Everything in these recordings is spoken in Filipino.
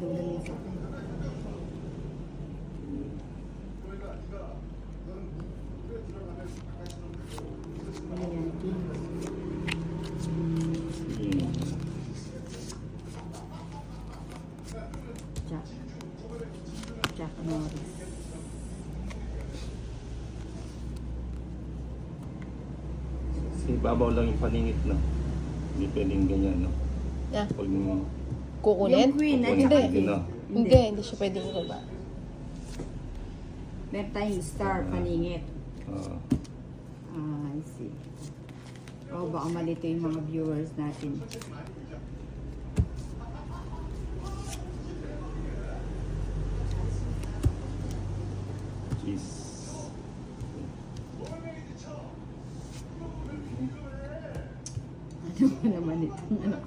Dulan mo sa akin. Ano yan? Jack Norris. Kasi babaw lang yung paningit na. Hindi pwedeng ganyan, no? Yeah. Pag yung Kukunin? Yung queen, kukunin, Hindi. hindi na. Hindi siya pwedeng ibaba. Meron tayong star paningit. Ah, I see. Oh, baka malito yung mga viewers natin. cheese. Ano ba naman itong ano?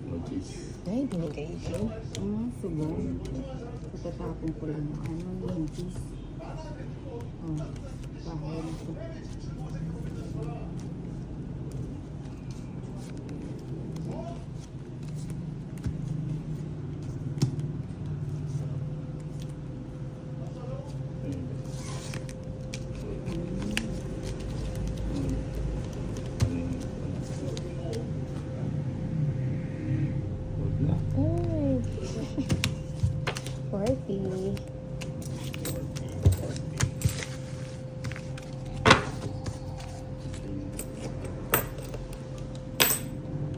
No cheese. Ay, binigay din. Subo. Patatapon ko lang yung ano, yung cheese. Oh, bahay na ito. Ay. Party.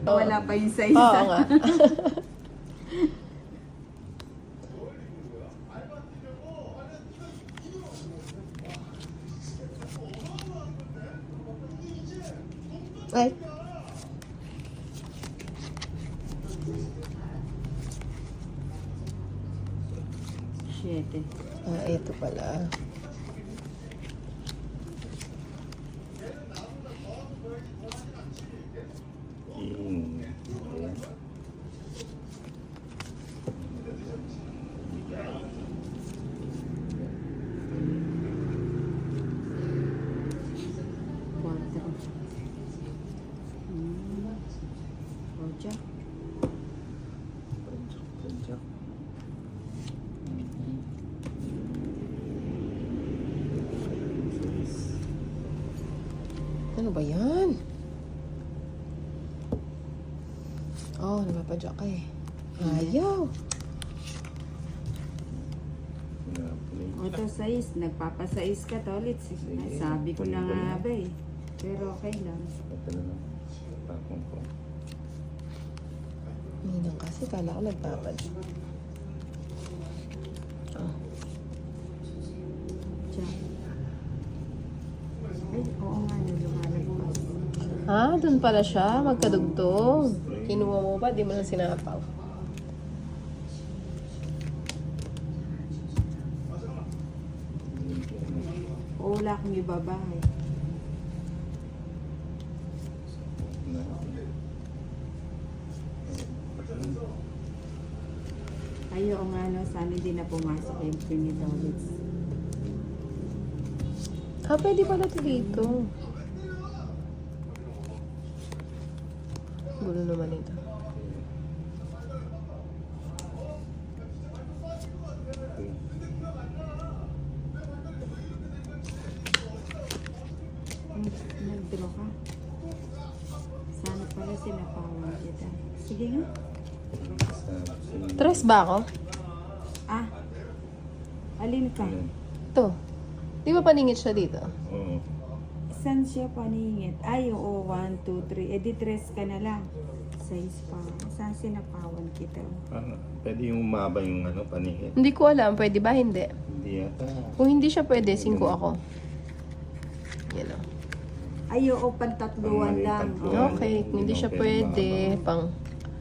Wala pa yung sa Oo isa. nga. Ay. Siyete. Ito pala. Quatro. Ocho. Ano ba yan? Oh, napapadya ka eh. Ayaw. Auto size. Nagpapasize ka to ulit. Sabi ko na nga ba eh. Pero okay lang. Ito na lang. Tapong ko. Ninang kasi, kala ko nagpapadya. Oh. Diyan. Ay, oo nga. Lumalagpas. Ha? Doon pala siya? Magkadugtong. Kinuha mo ba? Di mo lang sinapaw. Oo, wala akong ibaba eh. Ayaw nga no, sana hindi na pumasok yung pinitolits. Ah, pwede pala ito dito. Gulo naman ito. Nag-draw ka. Sana pala sinapawan kita. Sige nga. Tres ba ako? Ah, alin ka? Ito. Di ba paningit siya dito? Oo. Saan siya paningit? Ay, oo, 1, 2, 3. Eh, di 3 ka na lang. 6 pa. Saan sinapawan kita? Pwede yung umaba yung ano, paningit. Hindi ko alam. Pwede ba? Hindi. Hindi yata. Kung hindi siya pwede, 5 ako. Yan o. Ay, oo, pantatluan lang. Tatluan. Okay. Kung hindi siya pwede, Baba.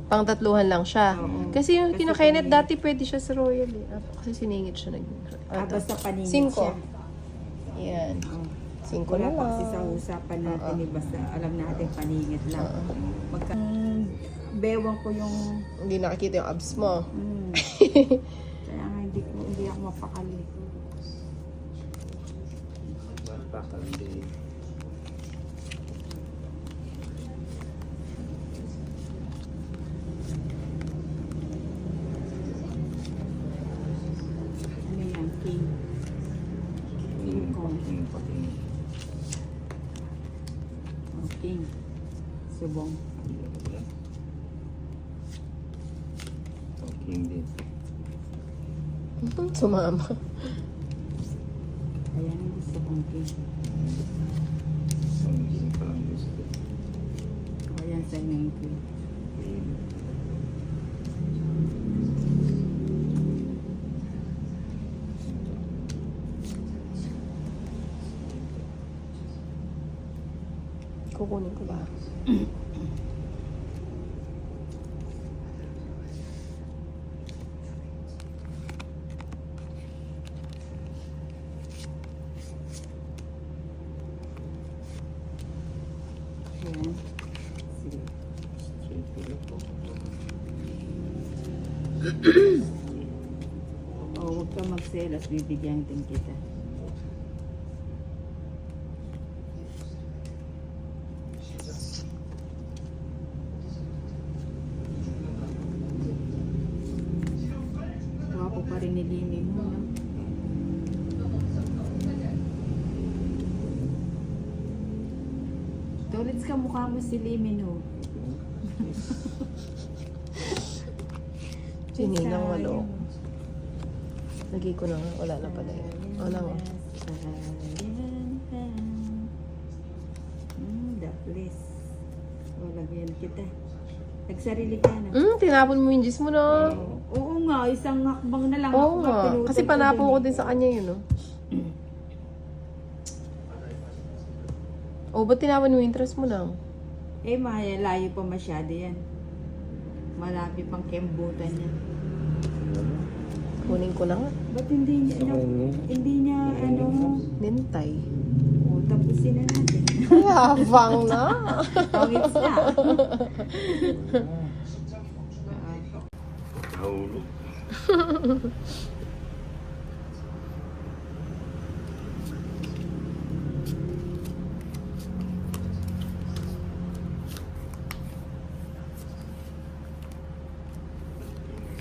pang tatluhan lang siya. Oo. Kasi yung Kasi kinakainet paningit. dati pwede siya sa Royal eh. Kasi siningit siya nag... Basta paningit 5. siya. Yan. Oo. 5 Wala na pa lang. kasi sa usapan natin eh, basta alam natin paningit lang. Magka bewang ko yung... Hindi nakikita yung abs mo. Kaya nga hindi ako mapakali. Bakali. Ano yan? King. King Kong. Oh, King. Subong. King din. Sumama. Ayan ang gusto kong King. Ang king pa lang gusto. Ayan sa main King. Queen. Kukunin ko ba? Ayan. Sige. Straight ulit. Huwag ka magselos. Bibigyan din kita. Wapo pa rin nilinig mo, no? Torits ka mukha mo si Limin, oh. Sininang walo. Lagi ko na nga. Wala na pala yun. Wala nga. The place. Lagyan kita. Nagsarili ka na. Tinapon mo yung juice mo na. Oo nga, isang hakbang na lang. Oo nga. pinutol Kasi ko panapo dun ko eh. din sa kanya yun, no? O, ba't tinapon mo yung interest mo lang? Eh, layo pa masyado yan. Malapit pang kembutan yan. Kunin ko na nga. Ba't hindi niya, hindi niya, Nintay. tapusin na natin. Yabang na. Pangits na. Nahulog.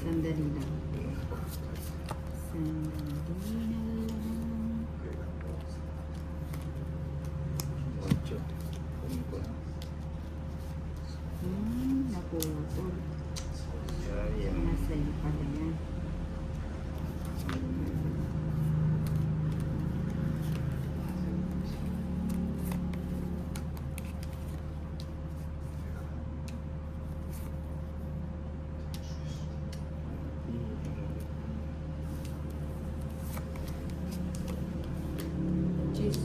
Sandali lang. Sandali na lang. Ocho. Kunin ko na. Naputol. Sayang. Nasa iyo pala yan. Cheese.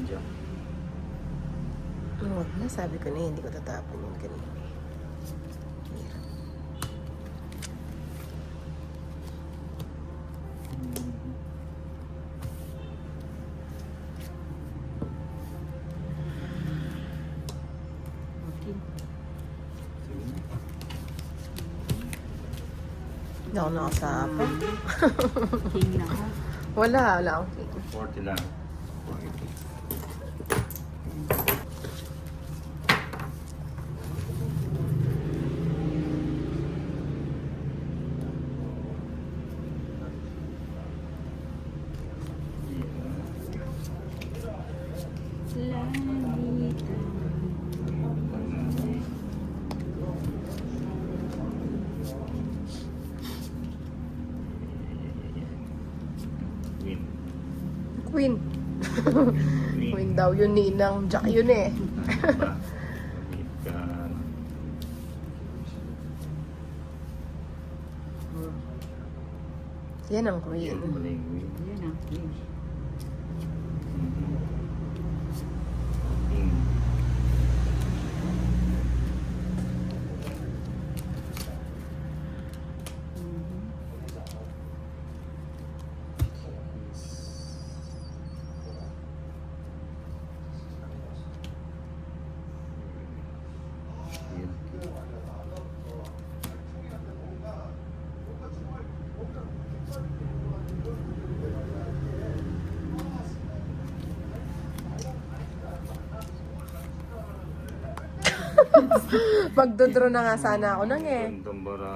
Diyan. Huwag na, sabi ko na hindi ko tatapon yung kanina. Hirap. Okay. Hindi ako nakasapa. King na ka. Wala akong cake. 40 lang. Win. Queen. Queen daw yun, ninang. Jack yun eh. Yan ang queen. Yan ang King. Magdodraw na nga sana ako nang eh. Gandang bara.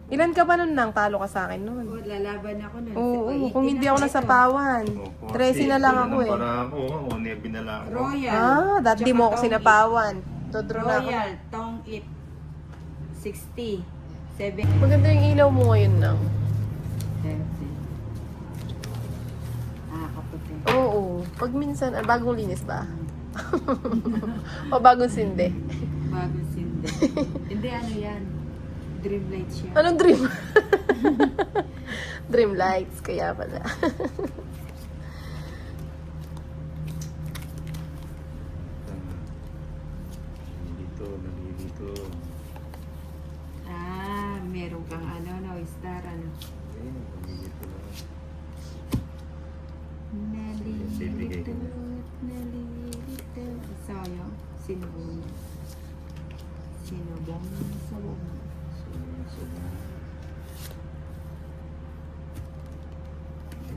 Ilan ka ba nun nang? Talo ka sa akin nun. Oh, lalaban ako nun. Oo, O, kung 18 hindi ako na nasa ito. pawan. 13 na lang ako eh. Para ako, o nebi na lang ako. Royal. Ah, dati di Tsaka mo ako tong sinapawan. Dodraw na ako. Royal, tong it. 60. 7. Maganda yung ilaw mo ngayon nang. 30. Ah, kaputi. Oo. Pag minsan, bagong linis ba? O bagong sinde? Bagong sinde. Hindi, ano yan. Dream light siya. Anong dream? Dream lights, kaya pala. Nalilito. Ah, meron kang ano, no, star, ano. Nalilito lang. Nalilito, nalilito. Sayo, sinubong. Sinubong, sabong.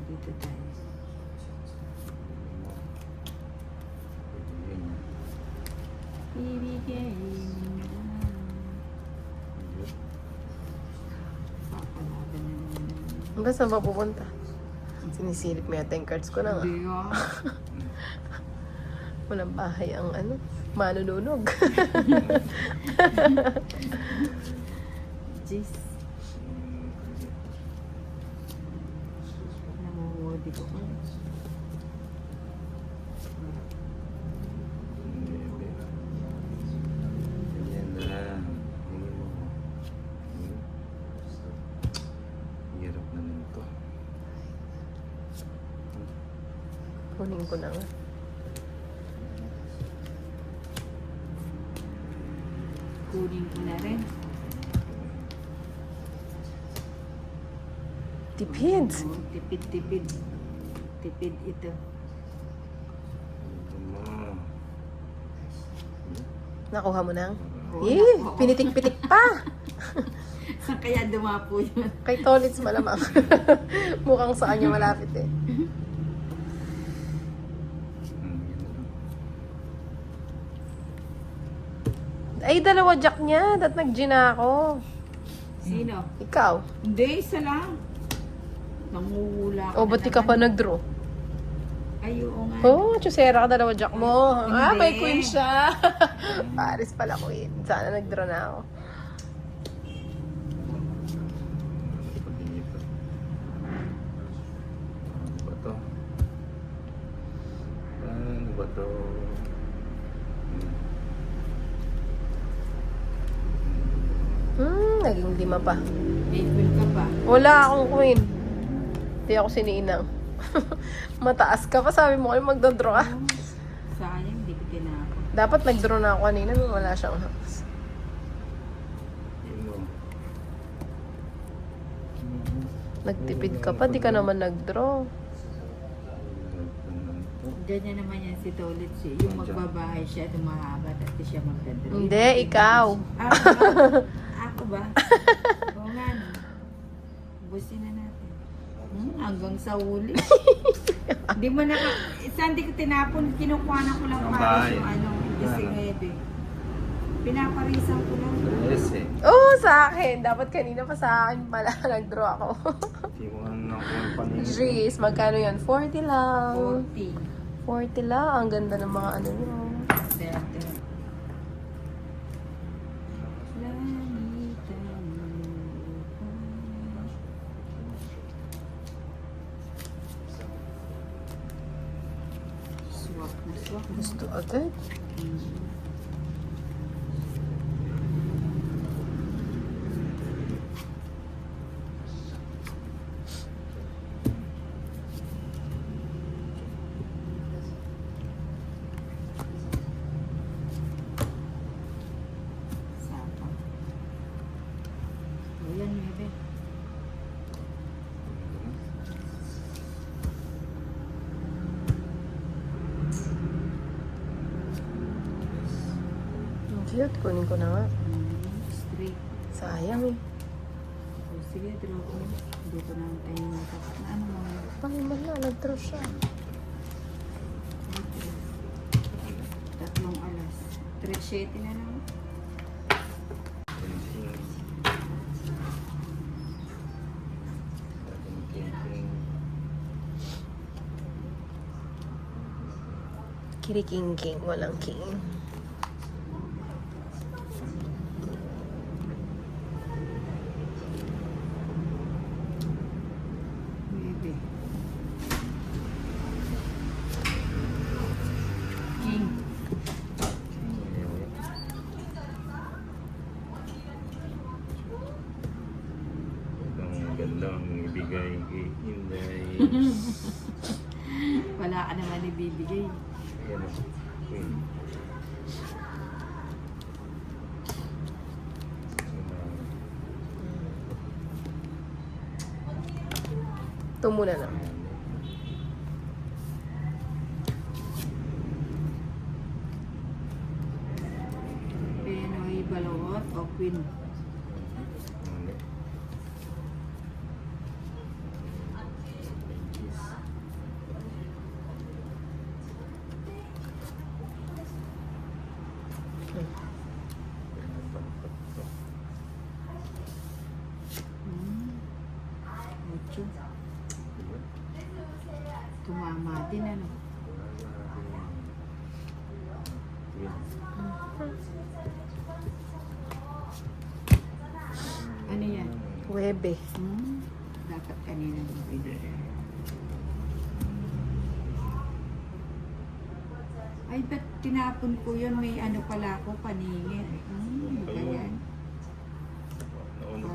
Dito tayo. Ibigay mo na. Papalaban na naman. Hanggang saan ba pupunta? Sinisilip mo yata yung cards ko na nga. Hindi ah. Walang bahay ang ano, manununog. Jeez. Nangungulit ko. Hirap naman ito. Kunin ko na nga. Kunin ko na rin. Tipid. Oh, tipid. Tipid ito. Nakuha mo nang? Oo, Eh, nakuha ko. pinitik-pitik pa. Saan kaya dumapo yun? Kay Tolits malamang. Mukhang sa kanya malapit eh. Ay, dalawa jack niya. Dat nag-gina ako. Sino? Ikaw. Hindi, isa lang. Nanguhula O, ba't di ka pa nag-draw? Ay, oo nga. Oh, chusera ka, dalawa jack mo. Ah, Hindi. may queen siya. Paris pala queen. Sana nag-draw na ako. Ano ba to? Naging lima pa. April ka pa. Wala akong queen. Hindi ako sininang. Mataas ka pa, sabi mo kayo magdodraw ka. Sayang, hindi ko tinapon. Dapat nag-draw na ako kanina nung wala siyang house. Nagtipid ka pa, di ka naman nag-draw. Ganyan naman yan si Tolit siya. Yung magbabahay siya, mahaba at siya magdadro. Hindi, ikaw. Ako ba? Oo nga no. Busin na natin. Hanggang sa huli. Di mo na saan di ko tinapon, kinukuha ko lang Ang para bahay. yung ano, disingede. Pinaparisan ko lang. Yes eh. Oo, sa akin. Dapat kanina pa sa akin pala nag-draw ako. Tiwan ako ng paningin. Jeez, magkano yan? 40 lang. 40. 40 lang. Ang ganda ng mga ano nyo. Dati. Swak na swak. Gusto agad. Sapa. Ayan, bebe. Ang cute. Kunin ko na nga. Straight. Sayang eh. O, sige, draw ko. Dito na tayo natapat na ano mo. Ay, mala. Nag-draw siya. 3 alas. 3 na lang. Kiriking-king, walang king. Baby. King. Ang gandang ibigay kay Inday. Wala ka naman ibibigay. Ayan o. Queen. Ito muna lang. Penoy balot o queen. Ocho. Tumama din ano. Ano yan? Webe. Dapat kanina mo pwede. Ay, ba't tinapon ko yun? May ano pala ako, paningin. Ano ba yan?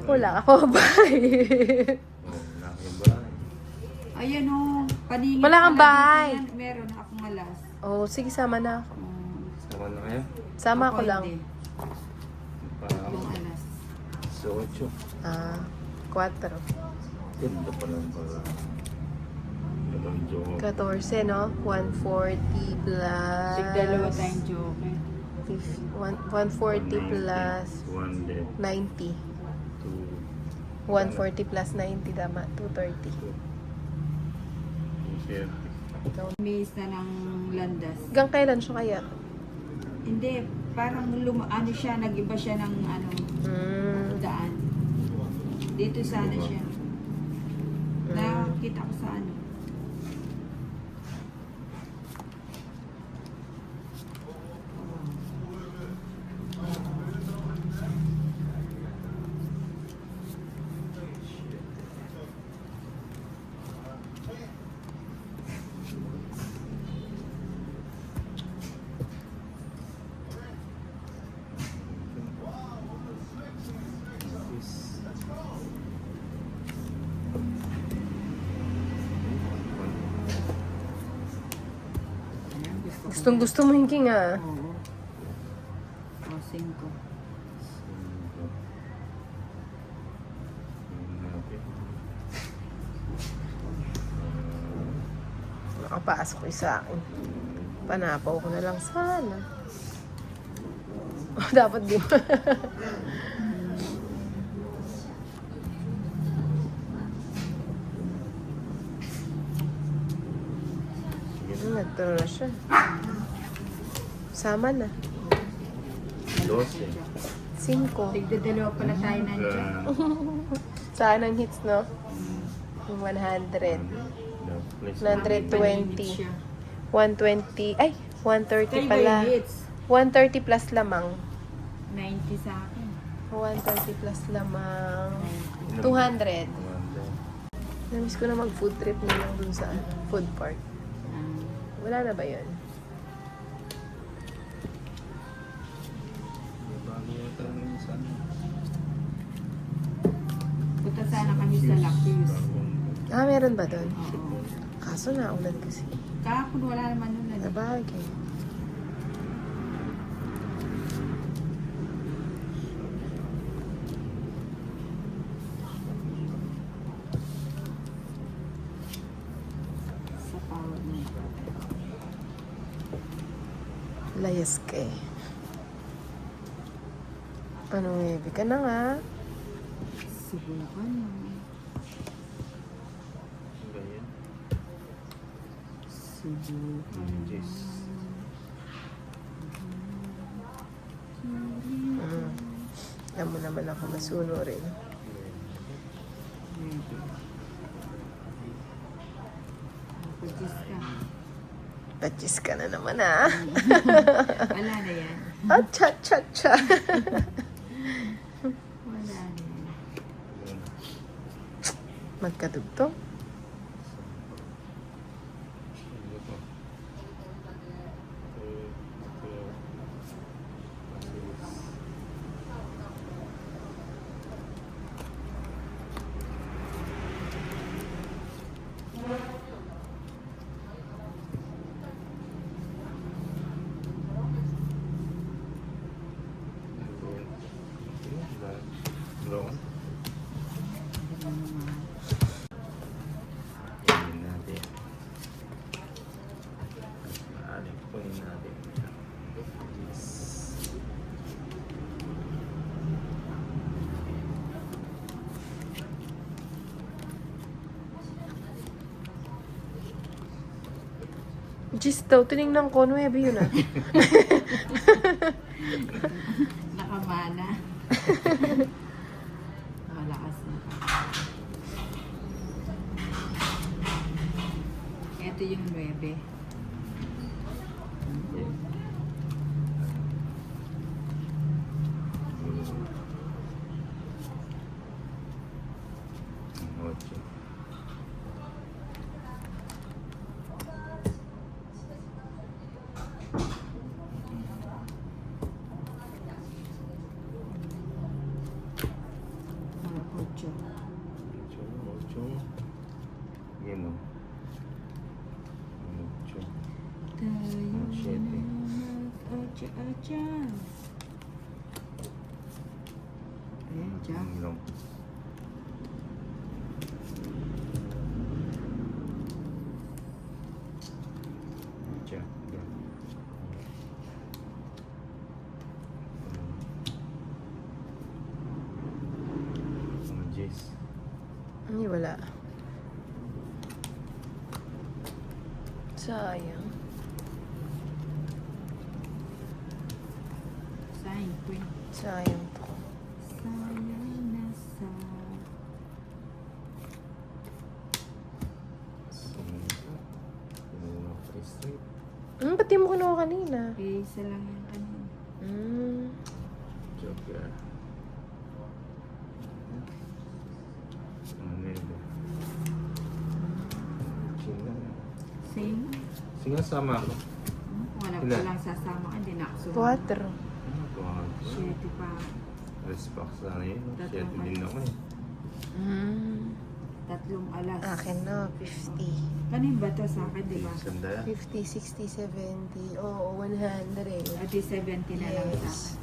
Wala ka pa ba? Wala kang bahay. Ayan o, paningin. Wala kang pala bahay. dito yan. Meron akong alas. Oh, sige, sama na ako. Sama na kayo? Sama ko lang. Yung alas. So, 8. Ah, 4. Ganda pa lang para. Dalawang joke. 14, no? 140 plus... Tigdalawa tayong joke. 140 plus 1 dead. 90. 2. 140 plus 90, tama. 230. 230. Miss na ng landas. Hanggang kailan siya kaya? Hindi, parang ano siya, nag-iba siya ng ano, daan. Dito sana siya. Nakita ko sa ano. Ayan, Gustong gusto mo yung king, ah. Oo. O, 5. Nakapasok yung sa akin. Panapaw ko na lang sana. Oh, dapat di ba? Nagturo na siya. Sama na. 12. 5. Tigdadalawa pala tayo nandiyan. Saan ang hits, no? Yung 100. 120. 120. Ay, 130 pala. 130 plus lamang. 90 sa akin. 130 plus lamang. 200. Namiss ko na mag-food trip na lang dun sa food park. Wala na ba yun? Punta sana kami sa Lacus. Ah, meron ba dun? Oo. Kaso naulan kasi. Kahapon wala naman nun. Ano. Sabagay. Sa power mo. Layas ka eh. Anong ibig ka na nga? Subukan mo. Subukan. Alam mo naman ako masuno rin. Maybe. Pagkis ka. Patchis ka na naman ah. Wala na yan. Ah, cha cha cha. Wala na yan. Magkatugtong. Brown. Natin. Maaling kunin natin. Yes. Just daw, tinignan ko, 9 yun ah. Nakamana. Malakas na. Ito yung 9. Ocho. Ocho. Ocho. Yan o. Ocho. Tayo Siete. mag-acha-acha. Ayan, Jack. Long. Jack. Yan. Mga J's. Hindi, wala. Sayang. Sign, queen. Sayang to. Sayang na sa... Ba't di mo kinuha kanina? Eh, isa lang yan kanina. Joker. Ano yun? China. Same. Sige, sama ako. Wala Ilan? pa lang sasama ka, hindi na ako sumama. 4. Siyete pa. Respect sa yun. Tatlong Shit din alas. ako eh. 3 alas. Akin na, 50. Kanin ba to sa akin, di ba? Sandaya. 50, 60, 70. Oo, 100. Adi 70 na lang sa akin. Yes.